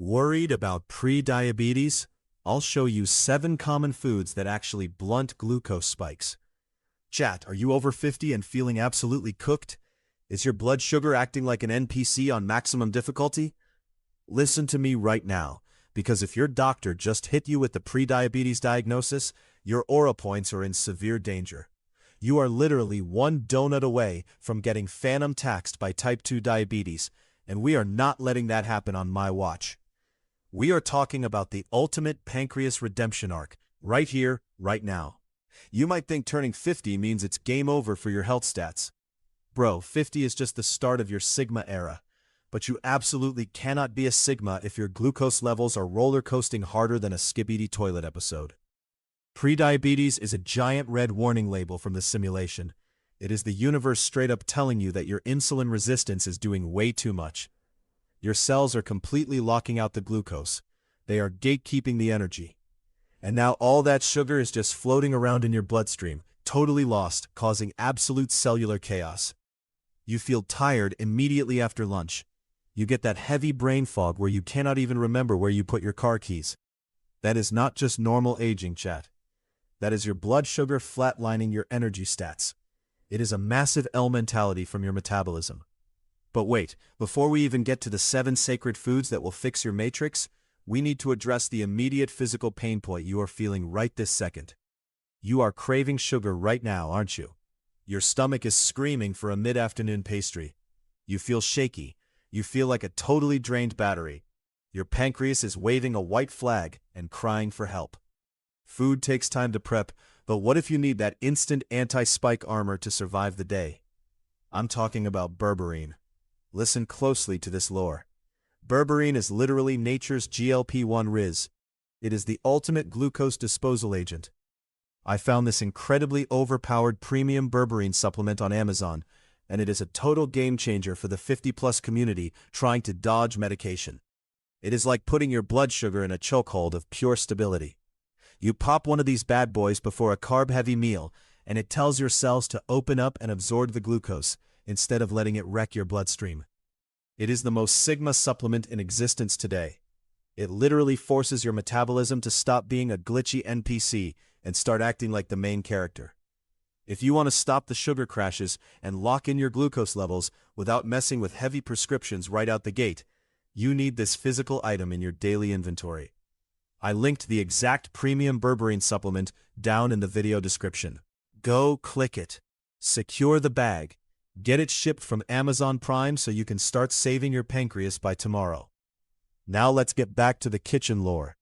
Worried about pre-diabetes? I'll show you 7 common foods that actually blunt glucose spikes. Chat, are you over 50 and feeling absolutely cooked? Is your blood sugar acting like an NPC on maximum difficulty? Listen to me right now, because if your doctor just hit you with the pre-diabetes diagnosis, your aura points are in severe danger. You are literally one donut away from getting phantom taxed by type 2 diabetes, and we are not letting that happen on my watch. We are talking about the ultimate pancreas redemption arc, right here, right now. You might think turning 50 means it's game over for your health stats. Bro, 50 is just the start of your Sigma era. But you absolutely cannot be a Sigma if your glucose levels are roller coasting harder than a Skibidi toilet episode. Prediabetes is a giant red warning label from the simulation. It is the universe straight up telling you that your insulin resistance is doing way too much. Your cells are completely locking out the glucose. They are gatekeeping the energy. And now all that sugar is just floating around in your bloodstream, totally lost, causing absolute cellular chaos. You feel tired immediately after lunch. You get that heavy brain fog where you cannot even remember where you put your car keys. That is not just normal aging, chat. That is your blood sugar flatlining your energy stats. It is a massive L mentality from your metabolism. But wait, before we even get to the 7 sacred foods that will fix your matrix, we need to address the immediate physical pain point you are feeling right this second. You are craving sugar right now, aren't you? Your stomach is screaming for a mid-afternoon pastry. You feel shaky. You feel like a totally drained battery. Your pancreas is waving a white flag and crying for help. Food takes time to prep, but what if you need that instant anti-spike armor to survive the day? I'm talking about berberine. Listen closely to this lore. Berberine is literally nature's GLP-1 Riz. It is the ultimate glucose disposal agent. I found this incredibly overpowered premium berberine supplement on Amazon, and it is a total game changer for the 50-plus community trying to dodge medication. It is like putting your blood sugar in a chokehold of pure stability. You pop one of these bad boys before a carb-heavy meal, and it tells your cells to open up and absorb the glucose, instead of letting it wreck your bloodstream. It is the most Sigma supplement in existence today. It literally forces your metabolism to stop being a glitchy NPC and start acting like the main character. If you want to stop the sugar crashes and lock in your glucose levels without messing with heavy prescriptions right out the gate, you need this physical item in your daily inventory. I linked the exact premium berberine supplement down in the video description. Go click it. Secure the bag. Get it shipped from Amazon Prime so you can start saving your pancreas by tomorrow. Now let's get back to the kitchen lore.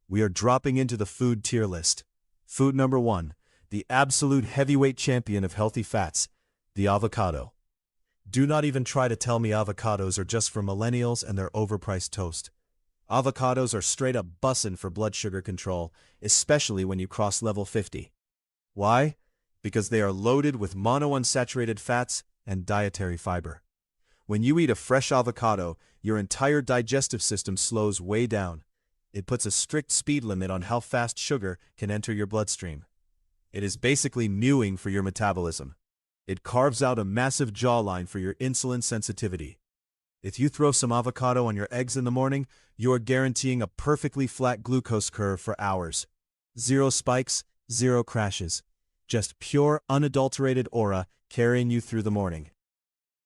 We are dropping into the food tier list. Food number 1, the absolute heavyweight champion of healthy fats, the avocado. Do not even try to tell me avocados are just for millennials and their overpriced toast. Avocados are straight up bussin' for blood sugar control, especially when you cross level 50. Why? Because they are loaded with monounsaturated fats and dietary fiber. When you eat a fresh avocado, your entire digestive system slows way down. It puts a strict speed limit on how fast sugar can enter your bloodstream. It is basically mewing for your metabolism. It carves out a massive jawline for your insulin sensitivity. If you throw some avocado on your eggs in the morning, you are guaranteeing a perfectly flat glucose curve for hours. 0 spikes, 0 crashes. Just pure, unadulterated aura carrying you through the morning.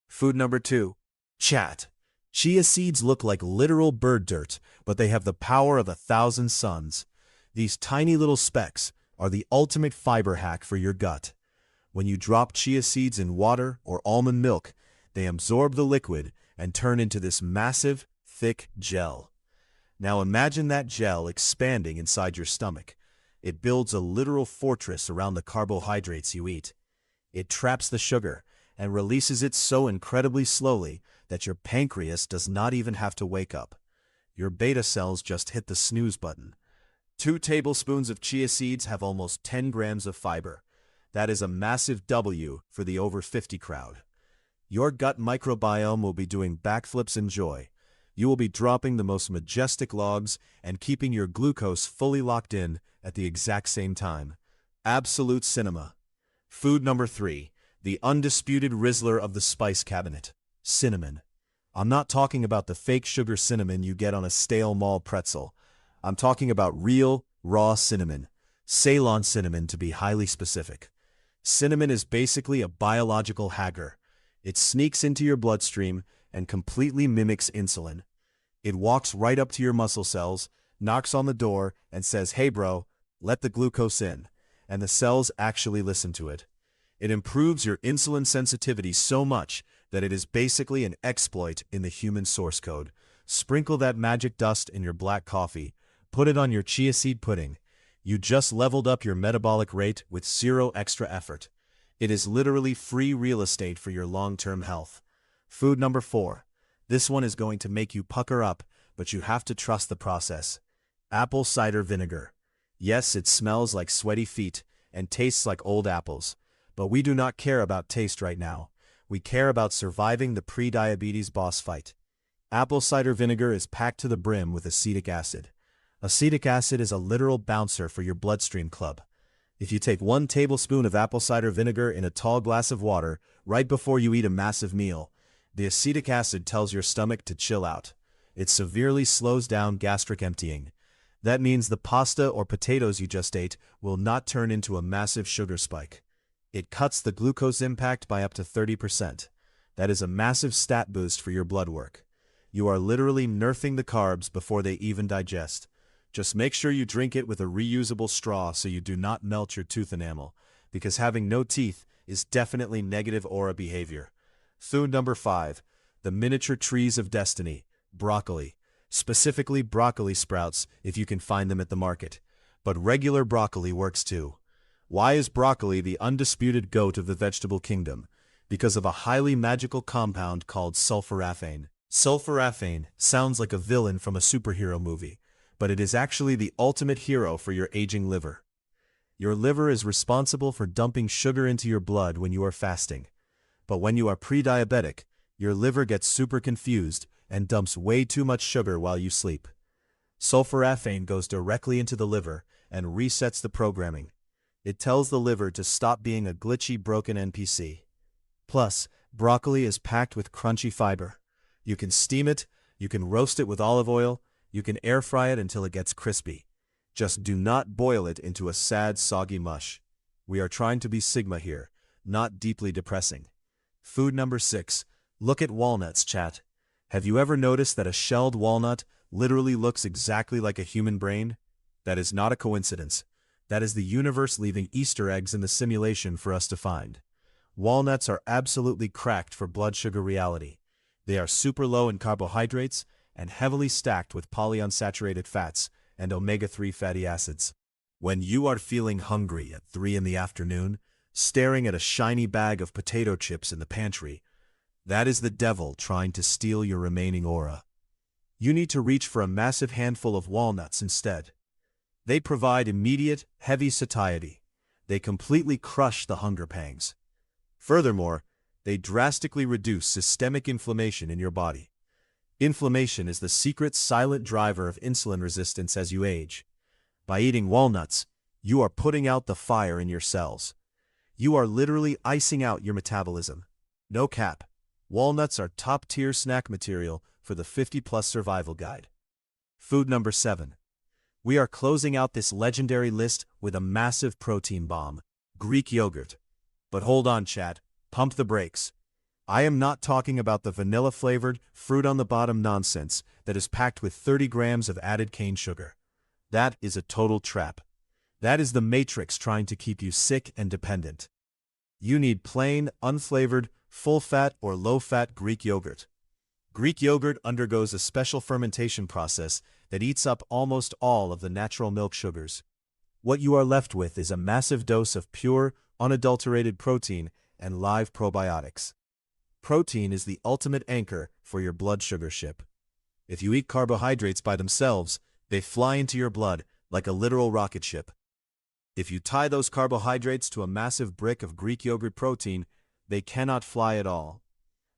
Food number 2, chat. Chia seeds look like literal bird dirt, but they have the power of 1,000 suns. These tiny little specks are the ultimate fiber hack for your gut. When you drop chia seeds in water or almond milk, they absorb the liquid and turn into this massive, thick gel. Now imagine that gel expanding inside your stomach. It builds a literal fortress around the carbohydrates you eat. It traps the sugar and releases it so incredibly slowly that your pancreas does not even have to wake up. Your beta cells just hit the snooze button. 2 tablespoons of chia seeds have almost 10 grams of fiber. That is a massive W for the over 50 crowd. Your gut microbiome will be doing backflips in joy. You will be dropping the most majestic logs and keeping your glucose fully locked in at the exact same time. Absolute cinema. Food number 3, the undisputed Rizzler of the spice cabinet, cinnamon. I'm not talking about the fake sugar cinnamon you get on a stale mall pretzel. I'm talking about real, raw cinnamon. Ceylon cinnamon to be highly specific. Cinnamon is basically a biological hacker. It sneaks into your bloodstream and completely mimics insulin. It walks right up to your muscle cells, knocks on the door, and says, "Hey bro, let the glucose in." And the cells actually listen to it. It improves your insulin sensitivity so much that it is basically an exploit in the human source code. Sprinkle that magic dust in your black coffee. Put it on your chia seed pudding. You just leveled up your metabolic rate with zero extra effort. It is literally free real estate for your long-term health. Food number 4. This one is going to make you pucker up, but you have to trust the process. Apple cider vinegar. Yes, it smells like sweaty feet and tastes like old apples. But we do not care about taste right now. We care about surviving the pre-diabetes boss fight. Apple cider vinegar is packed to the brim with acetic acid. Acetic acid is a literal bouncer for your bloodstream club. If you take 1 tablespoon of apple cider vinegar in a tall glass of water right before you eat a massive meal, the acetic acid tells your stomach to chill out. It severely slows down gastric emptying. That means the pasta or potatoes you just ate will not turn into a massive sugar spike. It cuts the glucose impact by up to 30%. That is a massive stat boost for your blood work. You are literally nerfing the carbs before they even digest. Just make sure you drink it with a reusable straw so you do not melt your tooth enamel, because having no teeth is definitely negative aura behavior. Food number 5. The miniature trees of destiny. Broccoli. Specifically broccoli sprouts if you can find them at the market. But regular broccoli works too. Why is broccoli the undisputed goat of the vegetable kingdom? Because of a highly magical compound called sulforaphane. Sulforaphane sounds like a villain from a superhero movie, but it is actually the ultimate hero for your aging liver. Your liver is responsible for dumping sugar into your blood when you are fasting. But when you are pre-diabetic, your liver gets super confused and dumps way too much sugar while you sleep. Sulforaphane goes directly into the liver and resets the programming. It tells the liver to stop being a glitchy, broken NPC. Plus, broccoli is packed with crunchy fiber. You can steam it, you can roast it with olive oil, you can air fry it until it gets crispy. Just do not boil it into a sad, soggy mush. We are trying to be Sigma here, not deeply depressing. Food number 6. Look at walnuts, chat. Have you ever noticed that a shelled walnut literally looks exactly like a human brain? That is not a coincidence. That is the universe leaving Easter eggs in the simulation for us to find. Walnuts are absolutely cracked for blood sugar reality. They are super low in carbohydrates and heavily stacked with polyunsaturated fats and omega-3 fatty acids. When you are feeling hungry at 3 in the afternoon, staring at a shiny bag of potato chips in the pantry, that is the devil trying to steal your remaining aura. You need to reach for a massive handful of walnuts instead. They provide immediate, heavy satiety. They completely crush the hunger pangs. Furthermore, they drastically reduce systemic inflammation in your body. Inflammation is the secret silent driver of insulin resistance as you age. By eating walnuts, you are putting out the fire in your cells. You are literally icing out your metabolism. No cap. Walnuts are top-tier snack material for the 50-plus survival guide. Food number 7. We are closing out this legendary list with a massive protein bomb, Greek yogurt. But hold on, chat. Pump the brakes. I am not talking about the vanilla-flavored, fruit-on-the-bottom nonsense that is packed with 30 grams of added cane sugar. That is a total trap. That is the Matrix trying to keep you sick and dependent. You need plain, unflavored, full-fat or low-fat Greek yogurt. Greek yogurt undergoes a special fermentation process that eats up almost all of the natural milk sugars. What you are left with is a massive dose of pure, unadulterated protein and live probiotics. Protein is the ultimate anchor for your blood sugar ship. If you eat carbohydrates by themselves, they fly into your blood like a literal rocket ship. If you tie those carbohydrates to a massive brick of Greek yogurt protein, they cannot fly at all.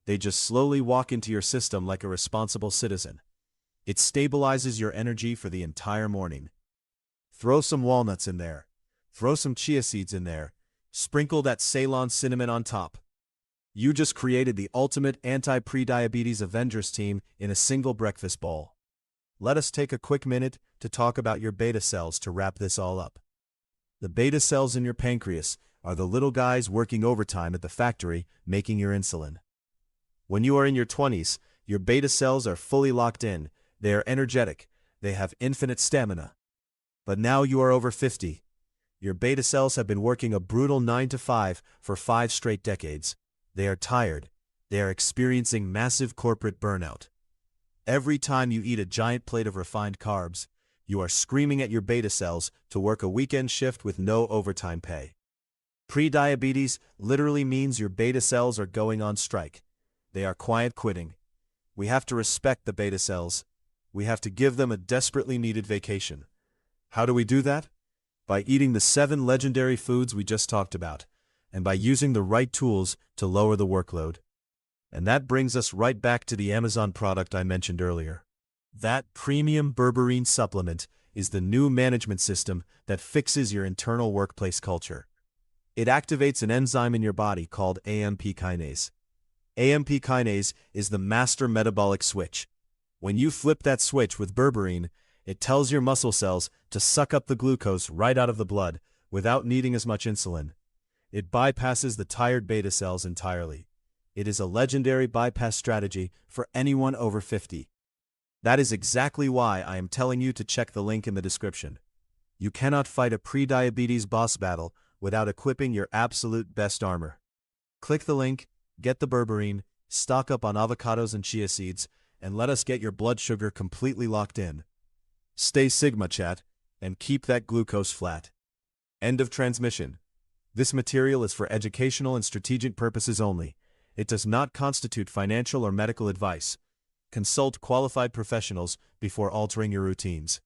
They just slowly walk into your system like a responsible citizen. It stabilizes your energy for the entire morning. Throw some walnuts in there. Throw some chia seeds in there. Sprinkle that Ceylon cinnamon on top. You just created the ultimate anti-prediabetes Avengers team in a single breakfast bowl. Let us take a quick minute to talk about your beta cells to wrap this all up. The beta cells in your pancreas are the little guys working overtime at the factory making your insulin. When you are in your 20s, your beta cells are fully locked in, they are energetic, they have infinite stamina. But now you are over 50. Your beta cells have been working a brutal 9 to 5 for 5 straight decades. They are tired. They are experiencing massive corporate burnout. Every time you eat a giant plate of refined carbs, you are screaming at your beta cells to work a weekend shift with no overtime pay. Prediabetes literally means your beta cells are going on strike. They are quiet quitting. We have to respect the beta cells. We have to give them a desperately needed vacation. How do we do that? By eating the 7 legendary foods we just talked about, and by using the right tools to lower the workload. And that brings us right back to the Amazon product I mentioned earlier. That premium berberine supplement is the new management system that fixes your internal workplace culture. It activates an enzyme in your body called AMP kinase. AMP kinase is the master metabolic switch. When you flip that switch with berberine, it tells your muscle cells to suck up the glucose right out of the blood without needing as much insulin. It bypasses the tired beta cells entirely. It is a legendary bypass strategy for anyone over 50. That is exactly why I am telling you to check the link in the description. You cannot fight a prediabetes boss battle without equipping your absolute best armor. Click the link, get the berberine, stock up on avocados and chia seeds, and let us get your blood sugar completely locked in. Stay Sigma, chat, and keep that glucose flat. End of transmission. This material is for educational and strategic purposes only. It does not constitute financial or medical advice. Consult qualified professionals before altering your routines.